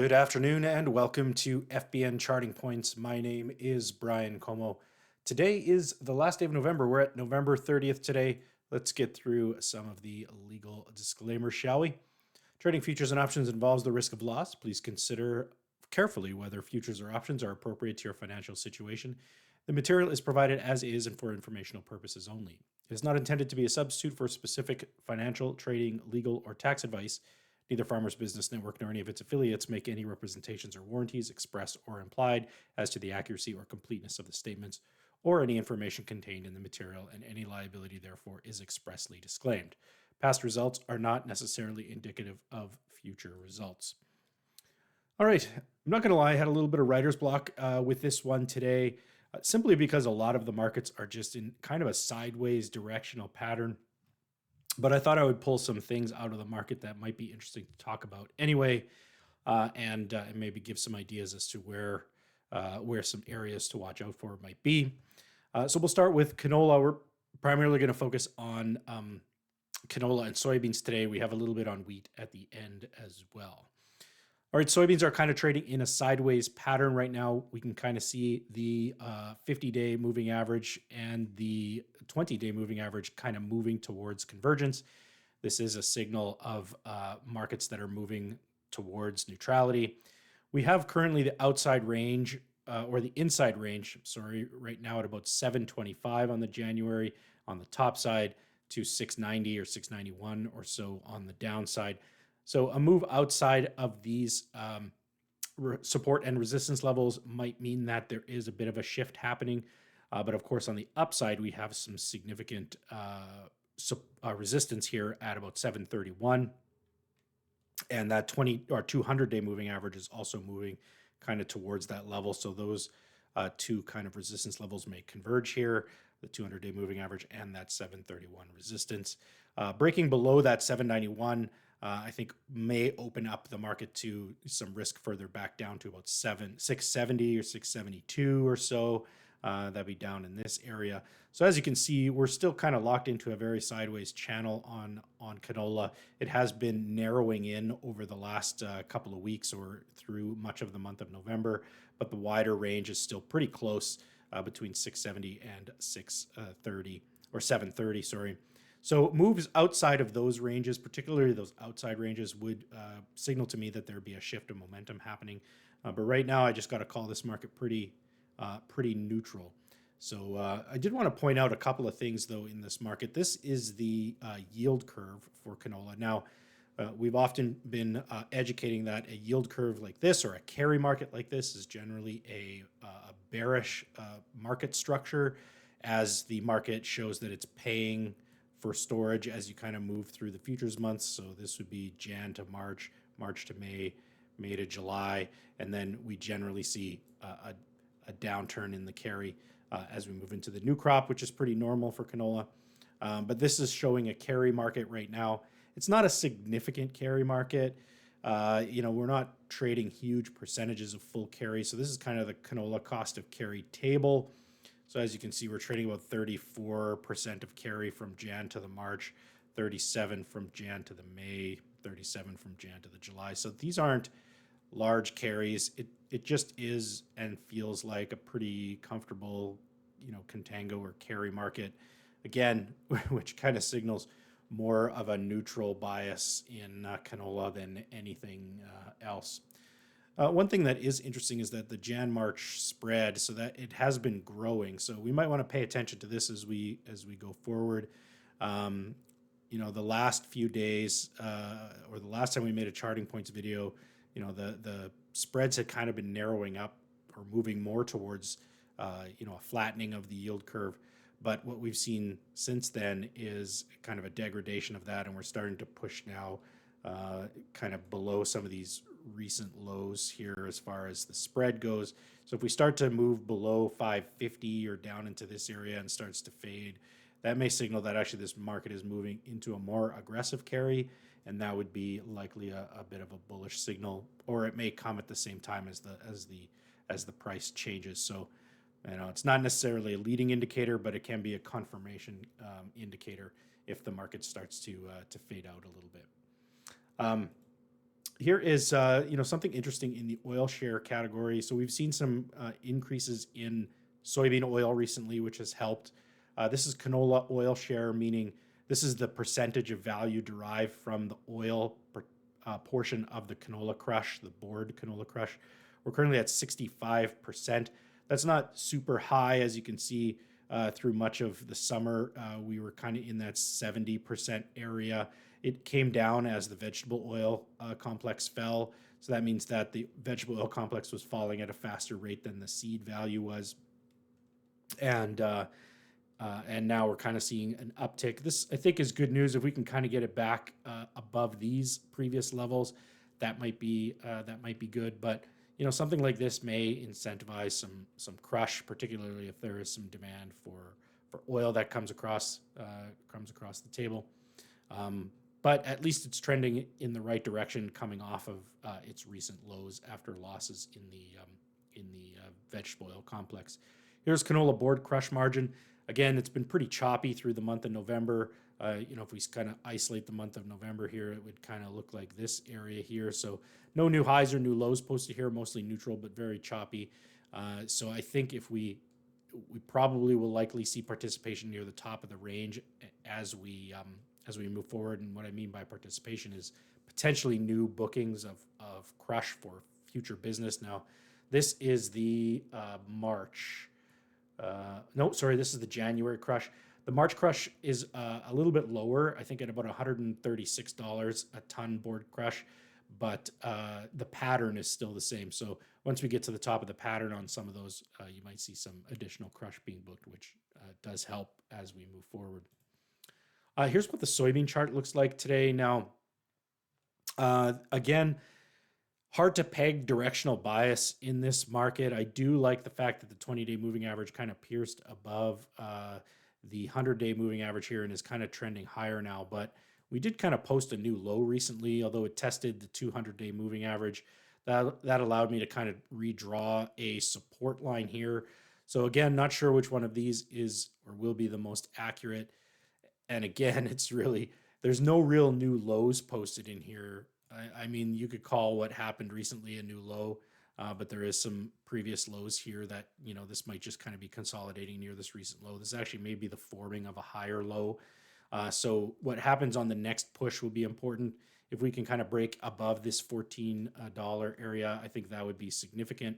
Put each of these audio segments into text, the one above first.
Good afternoon and welcome to FBN Charting Points. My name is Brian Como. Today is the last day of November. We're at November 30th today. Let's get through some of the legal disclaimers, shall we? Trading futures and options involves the risk of loss. Please consider carefully whether futures or options are appropriate to your financial situation. The material is provided as is and for informational purposes only. It is not intended to be a substitute for specific financial, trading, legal, or tax advice. Neither Farmers Business Network nor any of its affiliates make any representations or warranties, express or implied, as to the accuracy or completeness of the statements or any information contained in the material, and any liability, therefore, is expressly disclaimed. Past results are not necessarily indicative of future results. All right, I'm not going to lie, I had a little bit of writer's block with this one today, simply because a lot of the markets are just in kind of a sideways directional pattern. But I thought I would pull some things out of the market that might be interesting to talk about anyway, and maybe give some ideas as to where some areas to watch out for might be. So we'll start with canola. We're primarily going to focus on canola and soybeans today. We have a little bit on wheat at the end as well. All right, soybeans are kind of trading in a sideways pattern right now. We can kind of see the 50-day moving average and the 20-day moving average kind of moving towards convergence. This is a signal of markets that are moving towards neutrality. We have currently the outside range or the inside range, right now at about 725 on the January on the top side to 690 or 691 or so on the downside. So a move outside of these support and resistance levels might mean that there is a bit of a shift happening. But of course, on the upside, we have some significant resistance here at about 731. And that 20 or 200-day moving average is also moving kind of towards that level. So those two kind of resistance levels may converge here, the 200-day moving average and that 731 resistance. Breaking below that 791, I think may open up the market to some risk further back down to about 670 or 672 or so. That'd be down in this area. So as you can see, we're still kind of locked into a very sideways channel on canola. It has been narrowing in over the last couple of weeks or through much of the month of November, but the wider range is still pretty close between 670 and 630 or 730, sorry. So moves outside of those ranges, particularly those outside ranges, would signal to me that there'd be a shift of momentum happening. But right now, I just got to call this market pretty neutral. So I did want to point out a couple of things, though, in this market. This is the yield curve for canola. Now, we've often been educating that a yield curve like this or a carry market like this is generally a bearish market structure, as the market shows that it's paying for storage as you kind of move through the futures months. So this would be Jan to March, March to May, May to July, and then we generally see a downturn in the carry as we move into the new crop, which is pretty normal for canola. But this is showing a carry market right now. It's not a significant carry market. We're not trading huge percentages of full carry. So this is kind of the canola cost of carry table. So as you can see, we're trading about 34% of carry from Jan to the March, 37 from Jan to the May, 37 from Jan to the July. So these aren't large carries. It just is and feels like a pretty comfortable, contango or carry market. Again, which kind of signals more of a neutral bias in canola than anything else. One thing that is interesting is that the Jan-March spread, so that it has been growing. So we might want to pay attention to this as we go forward. The last few days, or the last time we made a charting points video, the spreads had kind of been narrowing up or moving more towards, a flattening of the yield curve. But what we've seen since then is kind of a degradation of that, and we're starting to push now kind of below some of these recent lows here as far as the spread goes. So if we start to move below 550 or down into this area and starts to fade, that may signal that actually this market is moving into a more aggressive carry, and that would be likely a bit of a bullish signal, or it may come at the same time as the price changes. So it's not necessarily a leading indicator, but it can be a confirmation indicator if the market starts to fade out a little bit. Here is something interesting in the oil share category. So we've seen some increases in soybean oil recently, which has helped. This is canola oil share, meaning this is the percentage of value derived from the oil portion of the canola crush, the board canola crush. We're currently at 65%. That's not super high, as you can see. Through much of the summer, we were kind of in that 70% area. It came down as the vegetable oil complex fell. So that means that the vegetable oil complex was falling at a faster rate than the seed value was. And and now we're kind of seeing an uptick. This, I think, is good news. If we can kind of get it back above these previous levels, that might be good. But something like this may incentivize some crush, particularly if there is some demand for oil that comes across the table. Um, but at least it's trending in the right direction, coming off of its recent lows after losses in the vegetable oil complex. Here's canola board crush margin. Again, it's been pretty choppy through the month of November. If we kind of isolate the month of November here, it would kind of look like this area here. So no new highs or new lows posted here, mostly neutral, but very choppy. So I think if we probably will likely see participation near the top of the range as we move forward. And what I mean by participation is potentially new bookings of crush for future business. Now, this is the March. No, sorry, this is the January crush. The March crush is a little bit lower, I think at about $136 a ton board crush, but the pattern is still the same. So once we get to the top of the pattern on some of those, you might see some additional crush being booked, which does help as we move forward. Here's what the soybean chart looks like today. Now, again, hard to peg directional bias in this market. I do like the fact that the 20-day moving average kind of pierced above the 100-day moving average here and is kind of trending higher now. But we did kind of post a new low recently, although it tested the 200-day moving average. That allowed me to kind of redraw a support line here. So again, not sure which one of these is or will be the most accurate. And again, there's no real new lows posted in here. I mean, you could call what happened recently a new low, but there is some previous lows here that, this might just kind of be consolidating near this recent low. This actually may be the forming of a higher low. So what happens on the next push will be important. If we can kind of break above this $14 area, I think that would be significant.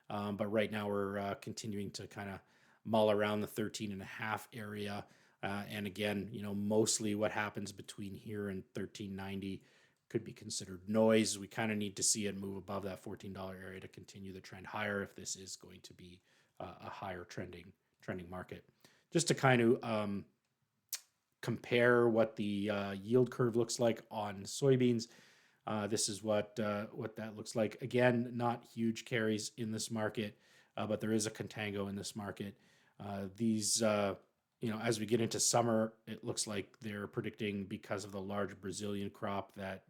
But right now we're continuing to kind of mull around the 13.5 area. And again, mostly what happens between here and 1390 could be considered noise. We kind of need to see it move above that $14 area to continue the trend higher if this is going to be a higher trending market. Just to kind of compare what the yield curve looks like on soybeans. This is what that looks like. Again, not huge carries in this market, but there is a contango in this market. These as we get into summer, it looks like they're predicting, because of the large Brazilian crop, that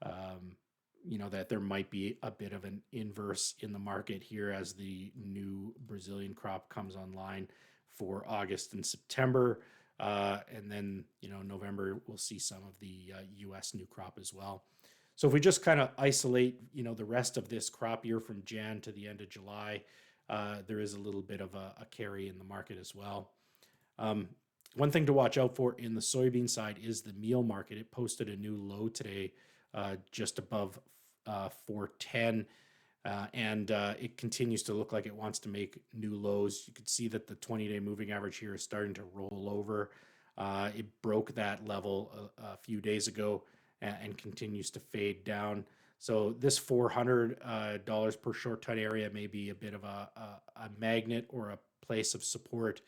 that there might be a bit of an inverse in the market here as the new Brazilian crop comes online for August and September. And then, November, we'll see some of the U.S. new crop as well. So if we just kind of isolate, the rest of this crop year from Jan to the end of July, there is a little bit of a carry in the market as well. One thing to watch out for in the soybean side is the meal market. It posted a new low today, just above 410, and it continues to look like it wants to make new lows. You could see that the 20-day moving average here is starting to roll over. It broke that level a few days ago and continues to fade down. So this $400 per short ton area may be a bit of a magnet or a place of support.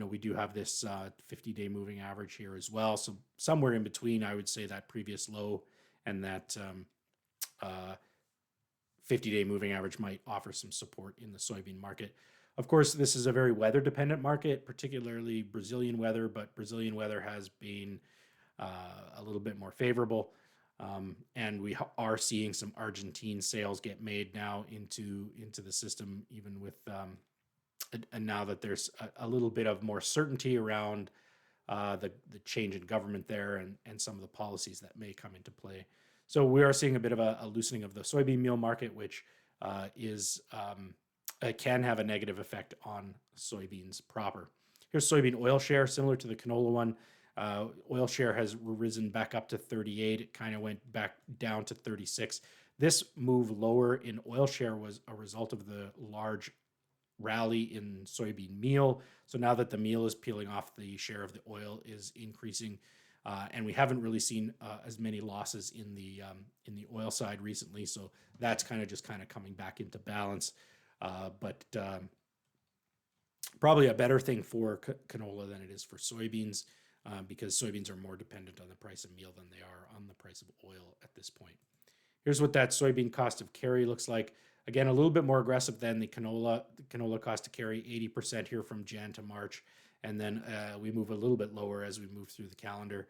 We do have this 50-day moving average here as well. So somewhere in between, I would say, that previous low and that 50-day moving average might offer some support in the soybean market. Of course, this is a very weather-dependent market, particularly Brazilian weather, but Brazilian weather has been a little bit more favorable. And we are seeing some Argentine sales get made now into the system, even with and now that there's a little bit of more certainty around the change in government there and some of the policies that may come into play. So we are seeing a bit of a loosening of the soybean meal market, which can have a negative effect on soybeans proper. Here's soybean oil share, similar to the canola one. Oil share has risen back up to 38. It kind of went back down to 36. This move lower in oil share was a result of the large rally in soybean meal. So now that the meal is peeling off, the share of the oil is increasing, and we haven't really seen as many losses in the oil side recently. So that's kind of coming back into balance. But probably a better thing for canola than it is for soybeans, because soybeans are more dependent on the price of meal than they are on the price of oil at this point. Here's what that soybean cost of carry looks like. Again, a little bit more aggressive than the canola. The canola cost to carry 80% here from Jan to March. And then we move a little bit lower as we move through the calendar.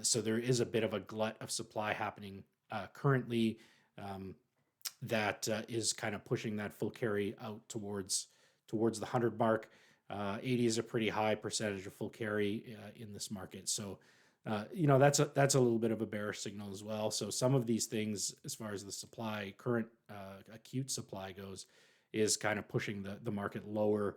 So there is a bit of a glut of supply happening currently, that is kind of pushing that full carry out towards the 100 mark. 80 is a pretty high percentage of full carry in this market. So that's a little bit of a bearish signal as well. So some of these things, as far as the supply, current acute supply goes, is kind of pushing the market lower,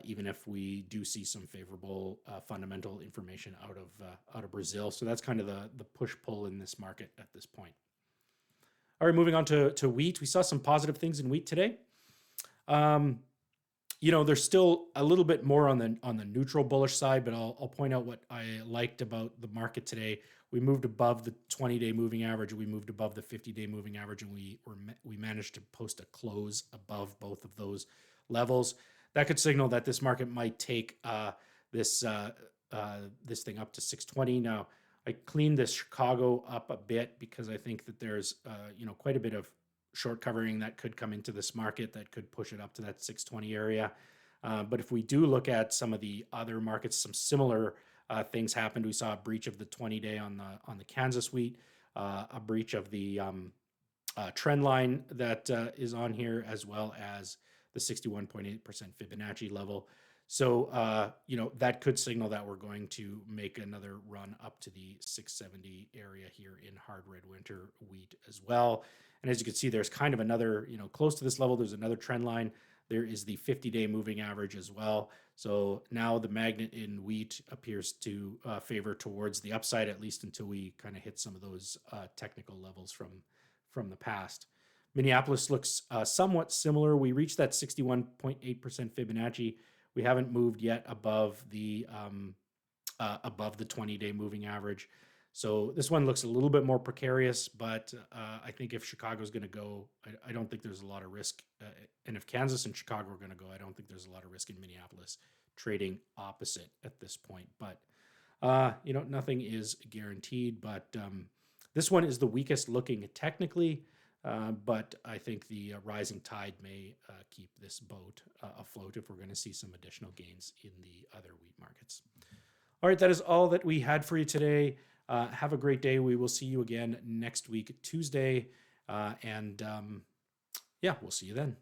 even if we do see some favorable fundamental information out of Brazil. So that's kind of the push pull in this market at this point. All right, moving on to wheat. We saw some positive things in wheat today. There's still a little bit more on the neutral bullish side, but I'll point out what I liked about the market today. We moved above the 20-day moving average. We moved above the 50-day moving average, and we managed to post a close above both of those levels. That could signal that this market might take this thing up to 620. Now, I cleaned this Chicago up a bit because I think that there's quite a bit of short covering that could come into this market that could push it up to that 620 area. But if we do look at some of the other markets, some similar things happened. We saw a breach of the 20-day on the Kansas wheat, a breach of the trend line that is on here, as well as the 61.8% Fibonacci level. So, that could signal that we're going to make another run up to the 670 area here in hard red winter wheat as well. And as you can see, there's kind of another, close to this level, there's another trend line. There is the 50-day moving average as well. So now the magnet in wheat appears to favor towards the upside, at least until we kind of hit some of those technical levels from the past. Minneapolis looks somewhat similar. We reached that 61.8% Fibonacci. We haven't moved yet above the 20-day moving average. So this one looks a little bit more precarious, but I think if Chicago's going to go, I don't think there's a lot of risk. And if Kansas and Chicago are going to go, I don't think there's a lot of risk in Minneapolis trading opposite at this point. But, nothing is guaranteed. But this one is the weakest looking technically. But I think the rising tide may keep this boat afloat if we're going to see some additional gains in the other wheat markets. All right, that is all that we had for you today. Have a great day. We will see you again next week, Tuesday. We'll see you then.